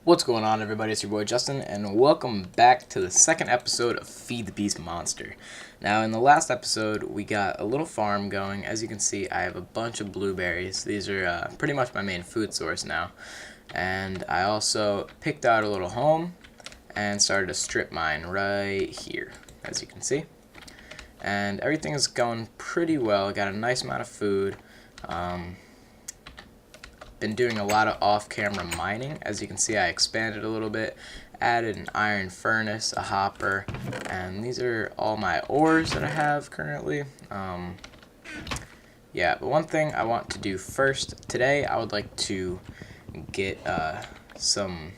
What's going on, everybody? It's your boy Justin, and welcome back to the second episode of Feed the Beast Monster. Now, in the last episode, we got a little farm going. As you can see, I have a bunch of blueberries. These are pretty much my main food source now. And I also picked out a little home and started a strip mine right here, as you can see. And everything is going pretty well. Got a nice amount of food. Been doing a lot of off-camera mining. As you can see, I expanded a little bit, added an iron furnace, a hopper, and these are all my ores that I have currently. Yeah, but one thing I want to do first today, I would like to get some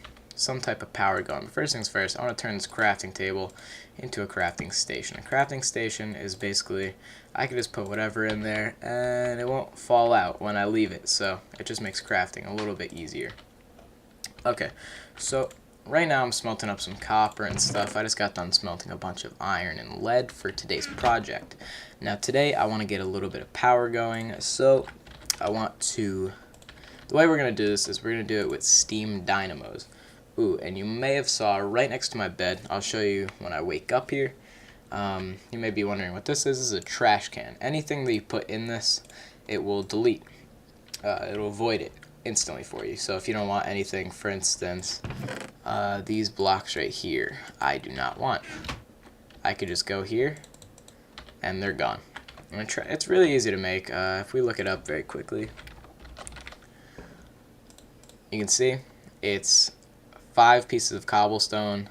type of power going. But first things first, I want to turn this crafting table into a crafting station. A crafting station is basically, I can just put whatever in there and it won't fall out when I leave it, so it just makes crafting a little bit easier. Okay, so right now I'm smelting up some copper and stuff. I just got done smelting a bunch of iron and lead for today's project. Now today I want to get a little bit of power going, so the way we're going to do this is we're going to do it with steam dynamos. Ooh, and you may have saw right next to my bed, I'll show you when I wake up here. You may be wondering what this is. This is a trash can. Anything that you put in this, it will delete. It'll void it instantly for you. So if you don't want anything, for instance, these blocks right here, I do not want. I could just go here, and they're gone. I'm gonna try. It's really easy to make. If we look it up very quickly, you can see it's 5 pieces of cobblestone,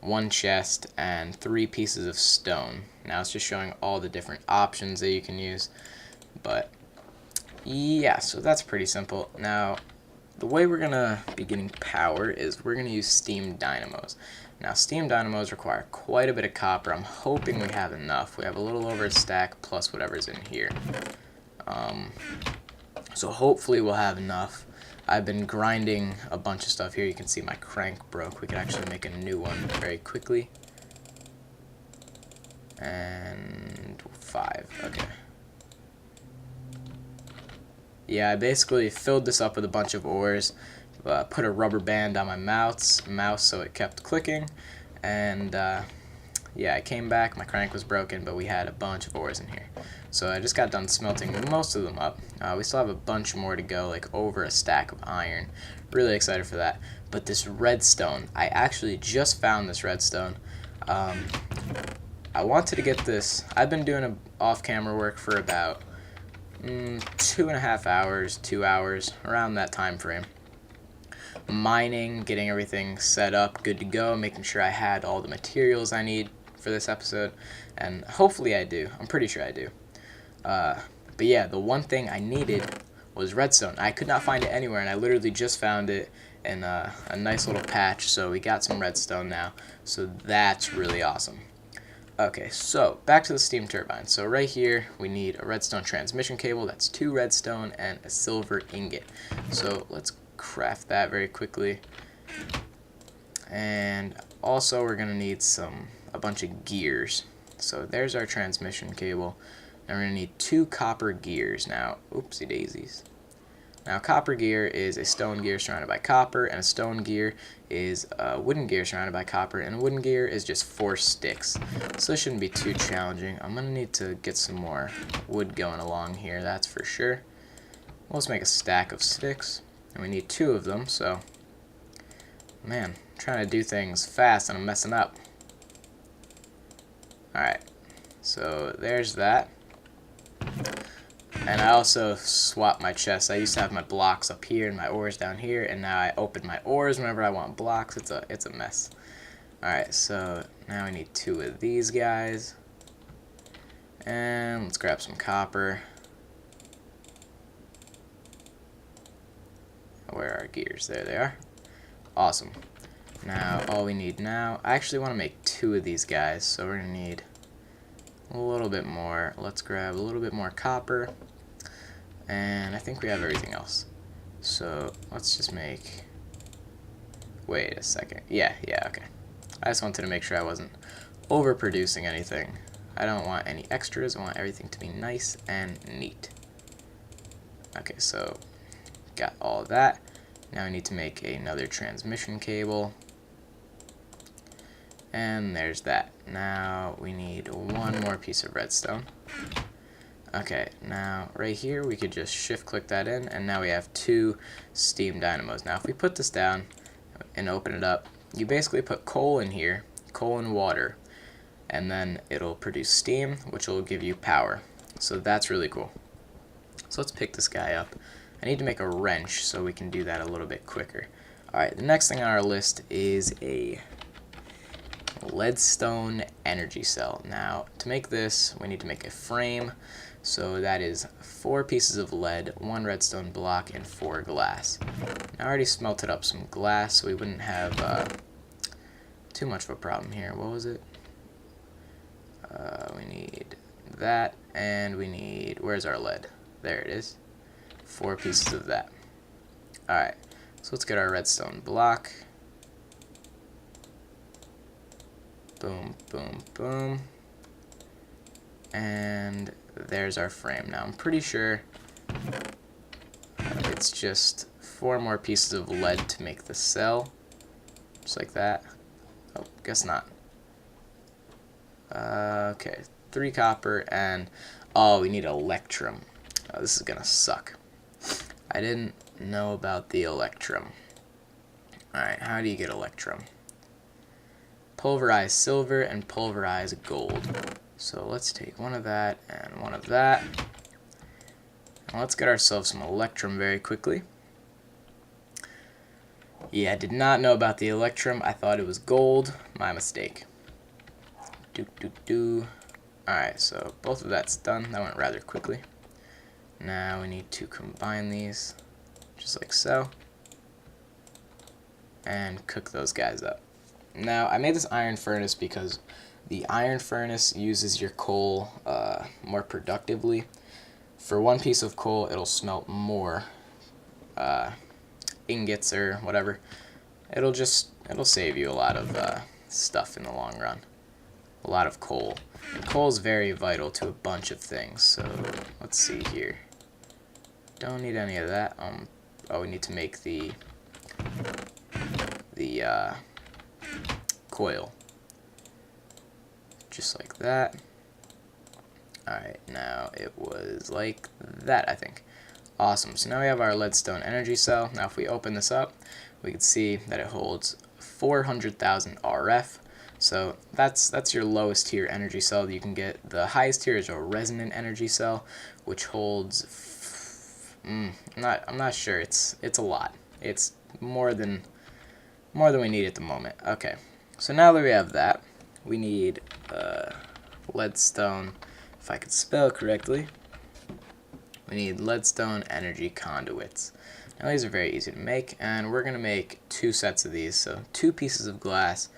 1 chest, and 3 pieces of stone. Now it's just showing all the different options that you can use, but yeah, so that's pretty simple. Now the way we're gonna be getting power is we're gonna use steam dynamos. Now steam dynamos require quite a bit of copper. I'm hoping we have enough. We have a little over a stack plus whatever's in here, so hopefully we'll have enough. I've been grinding a bunch of stuff here. You can see my crank broke. We could actually make a new one very quickly. And 5, okay. Yeah, I basically filled this up with a bunch of ores, put a rubber band on my mouse so it kept clicking, and yeah, I came back, my crank was broken, but we had a bunch of ores in here. So I just got done smelting most of them up. We still have a bunch more to go, like over a stack of iron. Really excited for that. But this redstone, I actually just found this redstone. I wanted to get this. I've been doing off-camera work for about 2.5 hours, 2 hours, around that time frame. Mining, getting everything set up, good to go, making sure I had all the materials I need for this episode, and hopefully I do. I'm pretty sure I do. But yeah, the one thing I needed was redstone. I could not find it anywhere, and I literally just found it in a nice little patch, so we got some redstone now, so that's really awesome. Okay, so back to the steam turbine. So right here we need a redstone transmission cable. That's 2 redstone and a silver ingot. So let's craft that very quickly. And also we're gonna need a bunch of gears. So there's our transmission cable. Now we're gonna need 2 copper gears. Now, oopsie daisies. Now copper gear is a stone gear surrounded by copper, and a stone gear is a wooden gear surrounded by copper, and a wooden gear is just 4 sticks. So this shouldn't be too challenging. I'm gonna need to get some more wood going along here, that's for sure. Let's make a stack of sticks, and we need 2 of them, so man, I'm trying to do things fast and I'm messing up. Alright, so there's that. And I also swapped my chests. I used to have my blocks up here and my ores down here, and now I open my ores whenever I want blocks. It's a mess. Alright, so now we need 2 of these guys. And let's grab some copper. Where are our gears? There they are. Awesome. Now, all we need now, I actually want to make 2 of these guys, so we're going to need a little bit more. Let's grab a little bit more copper, and I think we have everything else. So let's just make, wait a second. Yeah, okay. I just wanted to make sure I wasn't overproducing anything. I don't want any extras. I want everything to be nice and neat. Okay, so got all of that. Now we need to make another transmission cable. And there's that. Now we need one more piece of redstone. Okay, now right here we could just shift click that in, and now we have 2 steam dynamos. Now if we put this down and open it up, you basically put coal in here, coal and water, and then it'll produce steam, which will give you power. So that's really cool. So let's pick this guy up. I need to make a wrench so we can do that a little bit quicker. Alright, the next thing on our list is a leadstone energy cell. Now to make this, we need to make a frame. So that is 4 pieces of lead, 1 redstone block, and 4 glass. Now I already smelted up some glass, so we wouldn't have too much of a problem here. What was it? We need that, and we need, where's our lead? There it is. 4 pieces of that. Alright, so let's get our redstone block. Boom, boom, boom. And there's our frame. Now I'm pretty sure it's just 4 more pieces of lead to make the cell. Just like that. Oh, guess not. Okay, 3 copper and, oh, we need electrum. Oh, this is gonna suck. I didn't know about the electrum. Alright, how do you get electrum? Pulverize silver and pulverize gold. So let's take 1 of that and 1 of that. And let's get ourselves some electrum very quickly. Yeah, I did not know about the electrum. I thought it was gold. My mistake. Alright, so both of that's done. That went rather quickly. Now we need to combine these, just like so, and cook those guys up. Now, I made this iron furnace because the iron furnace uses your coal more productively. For 1 piece of coal, it'll smelt more ingots or whatever. It'll save you a lot of stuff in the long run. A lot of coal. And coal is very vital to a bunch of things. So let's see here. Don't need any of that. Oh, we need to make the coil. Just like that. Alright, now it was like that, I think. Awesome. So now we have our leadstone energy cell. Now if we open this up, we can see that it holds 400,000 RF. So that's your lowest tier energy cell that you can get. The highest tier is a resonant energy cell, which holds I'm not sure. It's a lot. It's more than we need at the moment. Okay. So now that we have that, we need leadstone, if I could spell correctly. We need leadstone energy conduits. Now these are very easy to make, and we're going to make 2 sets of these. So 2 pieces of glass,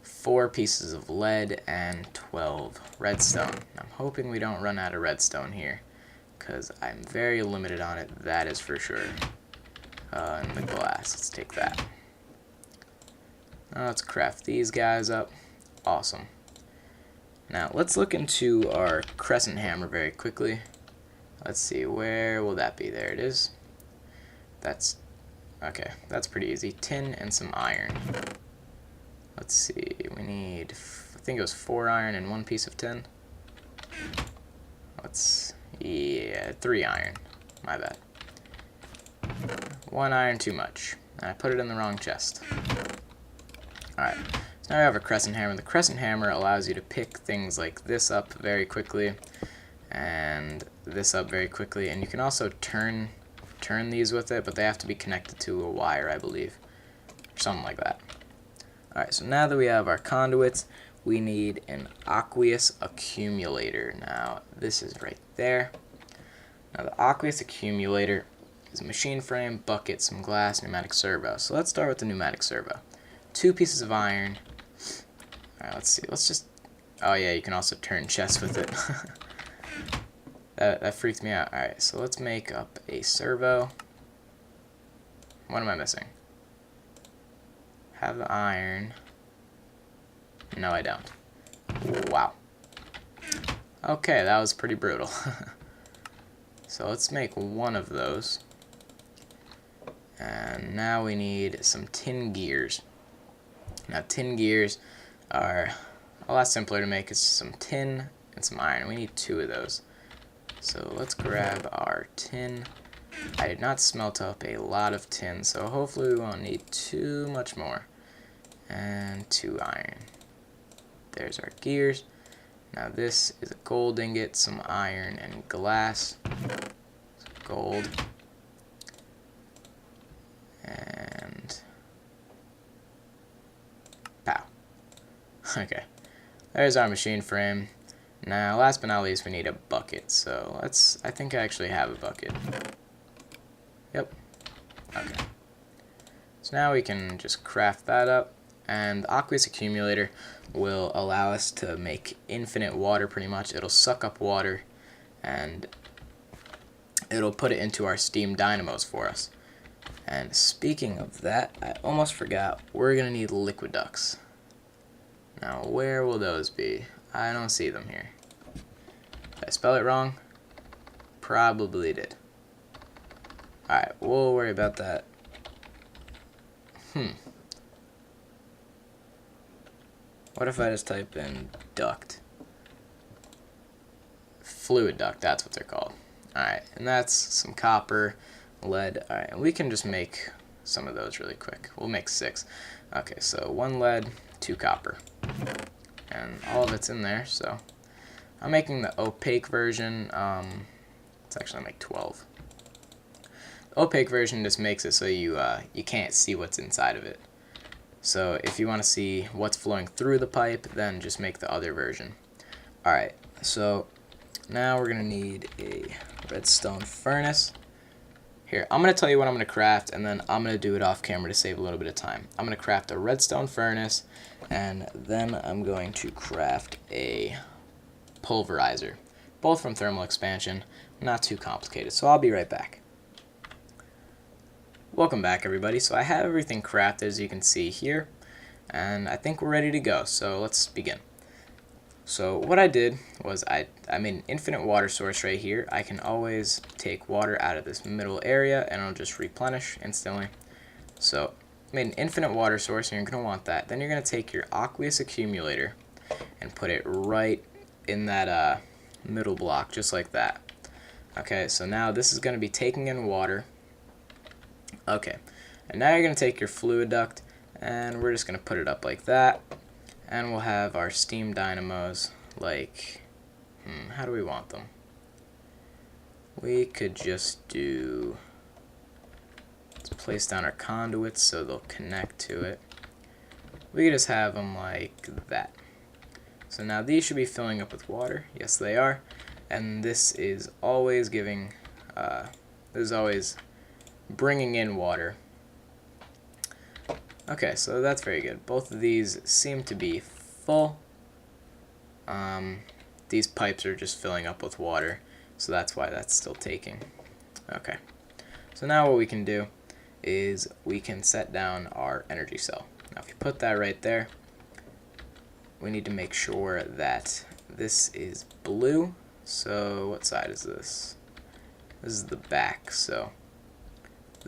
4 pieces of lead, and 12 redstone. I'm hoping we don't run out of redstone here, because I'm very limited on it, that is for sure. And the glass, let's take that. Now let's craft these guys up. Awesome. Now let's look into our crescent hammer very quickly. Let's see, where will that be? There it is. That's okay, that's pretty easy. Tin and some iron. Let's see, we need, I think it was 4 iron and 1 piece of tin. Yeah, 3 iron. My bad. 1 iron too much. I put it in the wrong chest. Alright, so now we have a crescent hammer. The crescent hammer allows you to pick things like this up very quickly, and this up very quickly, and you can also turn these with it, but they have to be connected to a wire, I believe, or something like that. Alright, so now that we have our conduits, we need an aqueous accumulator. Now, this is right there. Now, the aqueous accumulator is a machine frame, bucket, some glass, pneumatic servo. So let's start with the pneumatic servo. 2 pieces of iron. Alright, let's see. Let's just... Oh yeah, you can also turn chests with it. That freaked me out. Alright, so let's make up a servo. What am I missing? Have the iron. No, I don't. Wow. Okay, that was pretty brutal. So let's make 1 of those. And now we need some tin gears. Now tin gears are a lot simpler to make. It's some tin and some iron. We need 2 of those. So let's grab our tin. I did not smelt up a lot of tin, so hopefully we won't need too much more. And 2 iron. There's our gears. Now this is a gold ingot, some iron, and glass. Gold. And pow. Okay. There's our machine frame. Now, last but not least, we need a bucket. So I think I actually have a bucket. Yep. Okay. So now we can just craft that up. And the aqueous accumulator will allow us to make infinite water pretty much. It'll suck up water and it'll put it into our steam dynamos for us. And speaking of that, I almost forgot, we're going to need liquid ducts. Now, where will those be? I don't see them here. Did I spell it wrong? Probably did. Alright, we'll worry about that. What if I just type in duct? Fluid duct, that's what they're called. Alright, and that's some copper, lead. Alright, and we can just make some of those really quick. We'll make 6. Okay, so 1 lead, 2 copper. And all of it's in there, so I'm making the opaque version. Let's actually make 12. The opaque version just makes it so you can't see what's inside of it. So if you want to see what's flowing through the pipe, then just make the other version. Alright, so now we're going to need a redstone furnace. Here, I'm going to tell you what I'm going to craft, and then I'm going to do it off camera to save a little bit of time. I'm going to craft a redstone furnace, and then I'm going to craft a pulverizer. Both from thermal expansion, not too complicated, so I'll be right back. Welcome back, everybody. So I have everything crafted, as you can see here, and I think we're ready to go, so let's begin. So what I did was I made an infinite water source right here. I can always take water out of this middle area and it'll just replenish instantly. So I made an infinite water source, and you're going to want that. Then you're going to take your aqueous accumulator and put it right in that middle block, just like that. Okay, so now this is going to be taking in water. Okay, and now you're going to take your fluid duct and we're just going to put it up like that. And we'll have our steam dynamos, like, how do we want them? We could just do, let's place down our conduits so they'll connect to it. We could just have them like that. So now these should be filling up with water. Yes, they are. And this is always giving, this is always bringing in water. Okay, so that's very good. Both of these seem to be full. These pipes are just filling up with water, so that's why that's still taking. Okay, so now what we can do is we can set down our energy cell. Now if you put that right there, we need to make sure that this is blue. So what side is this? This is the back, so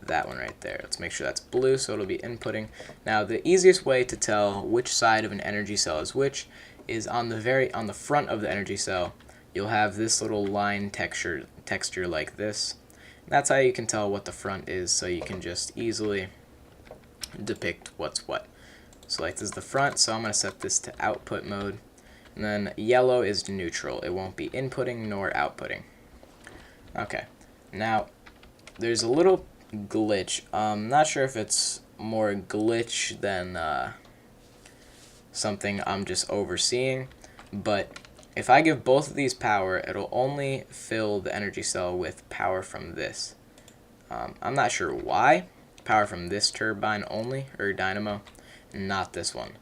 that one right there. Let's make sure that's blue, so it'll be inputting. Now the easiest way to tell which side of an energy cell is which is on the front of the energy cell. You'll have this little line texture like this. That's how you can tell what the front is, so you can just easily depict what's what. So like this is the front, so I'm going to set this to output mode. And then yellow is neutral. It won't be inputting nor outputting. Okay, now there's a little glitch. Not sure if it's more glitch than something I'm just overseeing, but if I give both of these power, it'll only fill the energy cell with power from this. I'm not sure why. Power from this turbine only, or dynamo, not this one.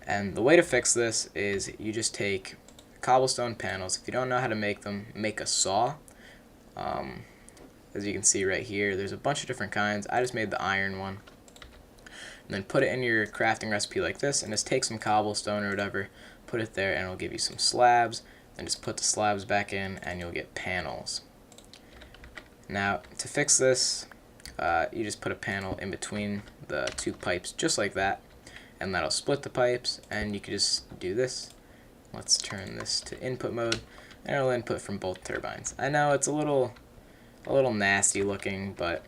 And the way to fix this is you just take cobblestone panels. If you don't know how to make them, make a saw. As you can see right here, there's a bunch of different kinds. I just made the iron one. And then put it in your crafting recipe like this, and just take some cobblestone or whatever, put it there, and it'll give you some slabs. Then just put the slabs back in, and you'll get panels. Now, to fix this, you just put a panel in between the two pipes just like that, and that'll split the pipes, and you can just do this. Let's turn this to input mode, and it'll input from both turbines. I know it's a little nasty looking, but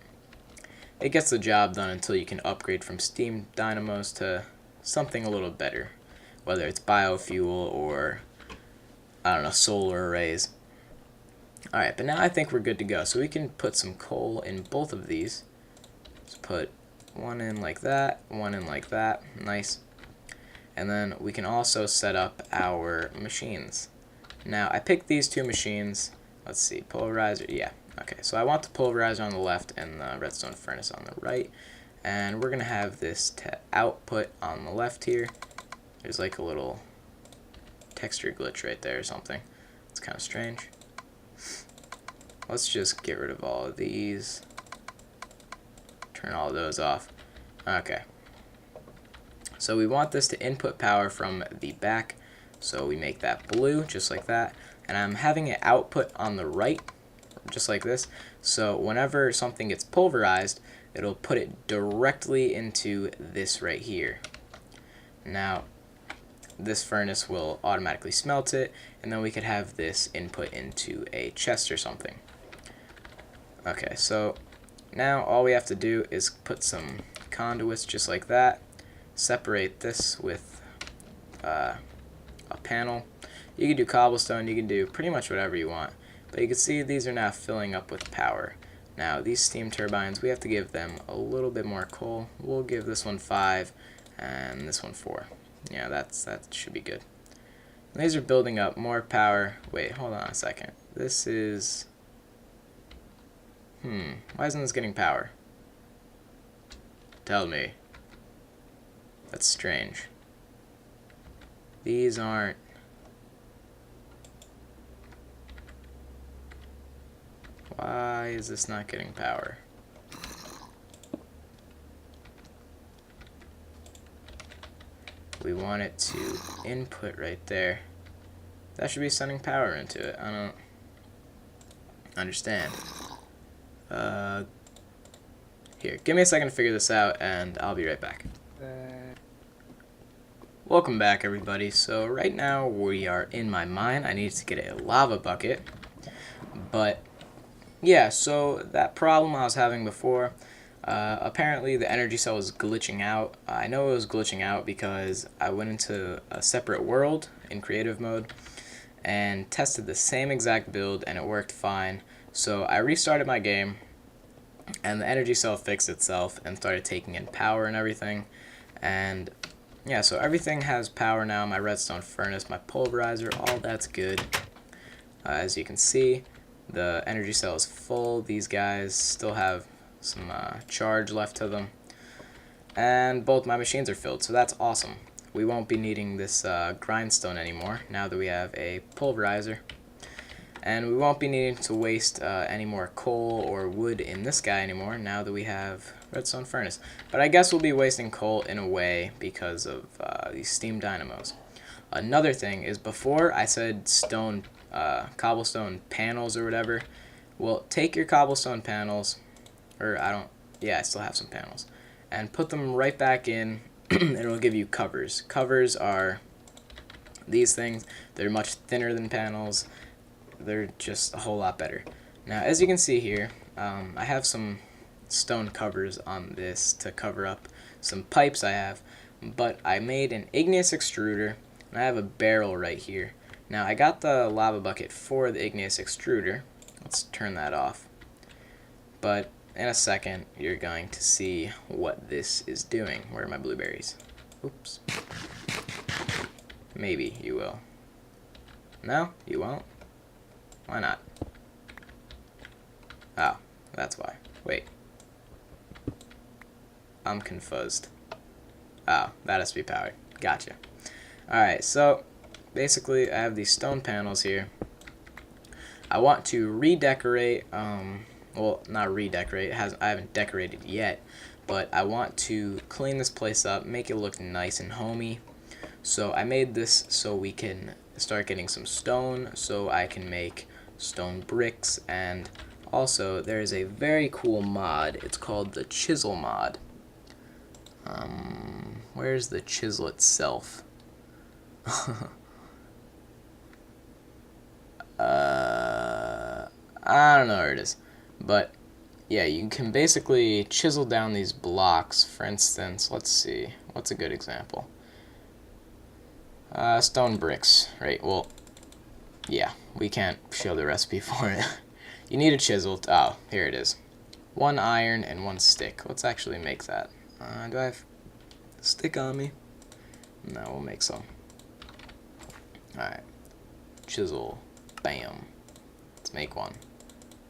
it gets the job done until you can upgrade from steam dynamos to something a little better, whether it's biofuel or, I don't know, solar arrays. Alright, but now I think we're good to go. So we can put some coal in both of these. Let's put one in like that, one in like that. Nice. And then we can also set up our machines. Now, I picked these two machines. Let's see, pulverizer, yeah. Okay, so I want the pulverizer on the left and the redstone furnace on the right. And we're going to have this to output on the left here. There's like a little texture glitch right there or something. It's kind of strange. Let's just get rid of all of these. Turn all of those off. Okay. So we want this to input power from the back. So we make that blue, just like that. And I'm having it output on the right, just like this. So whenever something gets pulverized, it'll put it directly into this right here. Now, this furnace will automatically smelt it, and then we could have this input into a chest or something. Okay, so now all we have to do is put some conduits just like that, separate this with a panel. You can do cobblestone, you can do pretty much whatever you want, but you can see these are now filling up with power. Now these steam turbines, we have to give them a little bit more coal. We'll give this one 5 and this one 4. Yeah, that should be good. These are building up more power. Wait, hold on a second. This is... why isn't this getting power? Tell me. That's strange. These aren't... Why is this not getting power? We want it to input right there. That should be sending power into it. I don't understand. Here, give me a second to figure this out, and I'll be right back. Welcome back, everybody. So right now we are in my mine. I need to get a lava bucket. But yeah, so that problem I was having before, apparently the energy cell was glitching out. I know it was glitching out because I went into a separate world in creative mode and tested the same exact build, and it worked fine. So I restarted my game, and the energy cell fixed itself and started taking in power and everything. And yeah, so everything has power now. My redstone furnace, my pulverizer, all that's good. As you can see, the energy cell is full. These guys still have some charge left to them. And both my machines are filled, so that's awesome. We won't be needing this grindstone anymore now that we have a pulverizer. And we won't be needing to waste any more coal or wood in this guy anymore now that we have redstone furnace. But I guess we'll be wasting coal in a way because of these steam dynamos. Another thing is, before I said stone, cobblestone panels or whatever. Well, take your cobblestone panels, or I still have some panels, and put them right back in, and it'll give you covers. Covers are these things. They're much thinner than panels. They're just a whole lot better. Now, as you can see here, I have some stone covers on this to cover up some pipes I have, but I made an igneous extruder, and I have a barrel right here. Now, I got the lava bucket for the igneous extruder. Let's turn that off. But in a second, you're going to see what this is doing. Where are my blueberries? Oops. Maybe you will. No, you won't. Why not? Oh, that's why. Wait. I'm confused. Oh, that has to be powered. Gotcha. Alright, so basically I have these stone panels here. I want to redecorate, well, not redecorate, I haven't decorated yet, but I want to clean this place up, make it look nice and homey. So I made this so we can start getting some stone, so I can make stone bricks and Also, there is a very cool mod. It's called the chisel mod. Where's the chisel itself? I don't know where it is, but yeah, you can basically chisel down these blocks. For instance, let's see, what's a good example? Stone bricks, right? Well, yeah, we can't show the recipe for it. You need a chisel. Oh, here it is. 1 iron and 1 stick. Let's actually make that. Do I have a stick on me? No, we'll make some. Alright. Chisel. Bam. Let's make one.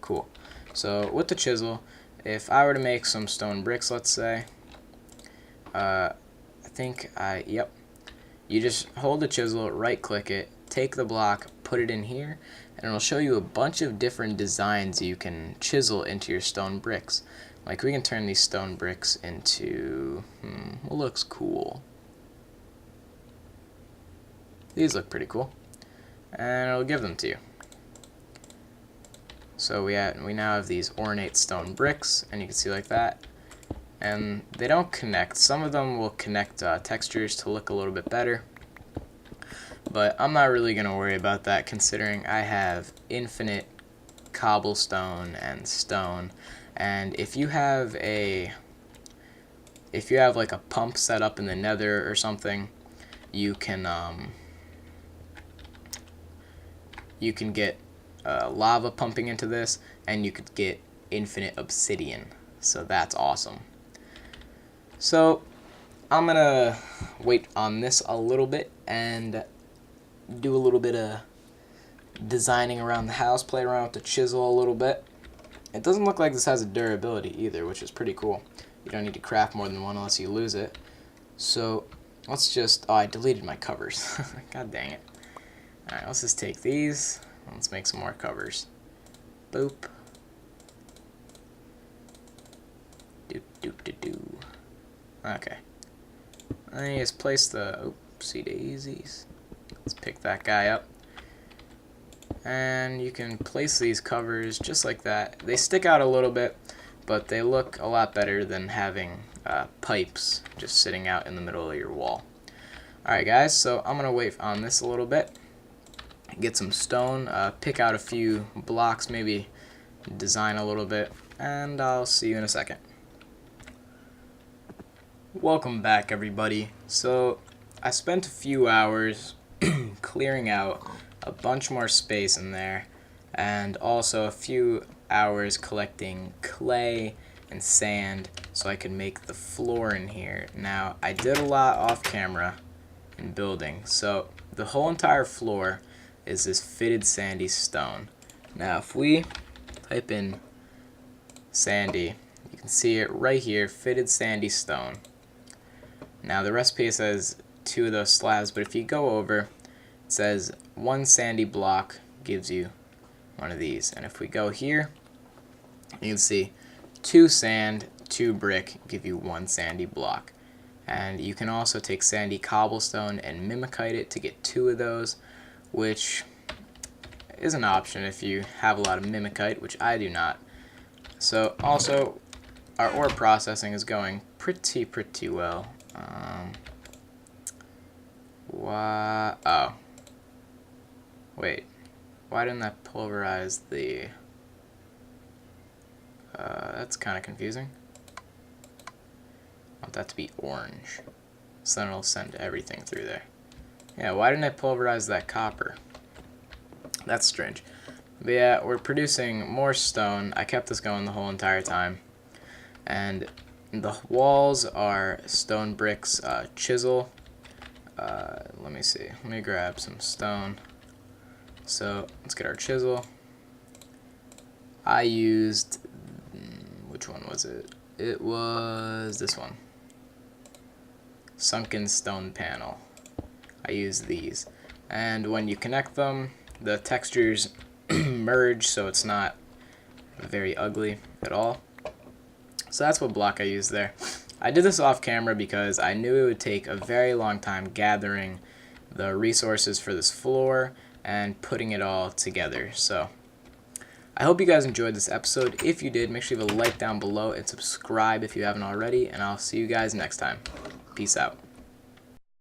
Cool. So, with the chisel, if I were to make some stone bricks, let's say, yep. You just hold the chisel, right-click it, take the block, put it in here, and it'll show you a bunch of different designs you can chisel into your stone bricks. Like, we can turn these stone bricks into, what looks cool? These look pretty cool. And it'll give them to you. So we now have these ornate stone bricks, and you can see like that. And they don't connect. Some of them will connect textures to look a little bit better. But I'm not really going to worry about that, considering I have infinite cobblestone and stone. And if you have like a pump set up in the nether or something, you can get lava pumping into this, and you could get infinite obsidian. So that's awesome. So I'm gonna wait on this a little bit and do a little bit of designing around the house, play around with the chisel a little bit. It doesn't look like this has a durability either, which is pretty cool. You don't need to craft more than one unless you lose it. So let's just, oh, I deleted my covers. God dang it. Alright, let's just take these. Let's make some more covers. Boop. Doop doop doop doo. Okay. I just place the oopsie daisies. Let's pick that guy up. And you can place these covers just like that. They stick out a little bit, but they look a lot better than having pipes just sitting out in the middle of your wall. Alright guys, so I'm going to wait on this a little bit. Get some stone, pick out a few blocks, maybe design a little bit, and I'll see you in a second. Welcome back everybody. So I spent a few hours clearing out a bunch more space in there, and also a few hours collecting clay and sand so I could make the floor in here. Now I did a lot off camera in building, so the whole entire floor is this fitted sandy stone. Now if we type in sandy, you can see it right here, fitted sandy stone. Now the recipe says 2 of those slabs, but if you go over, it says 1 sandy block gives you one of these. And if we go here, you can see 2 sand, 2 brick give you 1 sandy block. And you can also take sandy cobblestone and mimicite it to get 2 of those, which is an option if you have a lot of mimicite, which I do not. So also our ore processing is going pretty well. Oh. Wait. Why didn't that pulverize the... that's kind of confusing. I want that to be orange. So then it'll send everything through there. Yeah, why didn't I pulverize that copper? That's strange. But yeah, we're producing more stone. I kept this going the whole entire time. And the walls are stone bricks, chisel. Let me see. Let me grab some stone. So let's get our chisel. I used, which one was it? It was this one. Sunken stone panel. I use these. And when you connect them, the textures merge, so it's not very ugly at all. So that's what block I used there. I did this off camera because I knew it would take a very long time gathering the resources for this floor and putting it all together. So I hope you guys enjoyed this episode. If you did, make sure you leave a like down below and subscribe if you haven't already, and I'll see you guys next time. Peace out.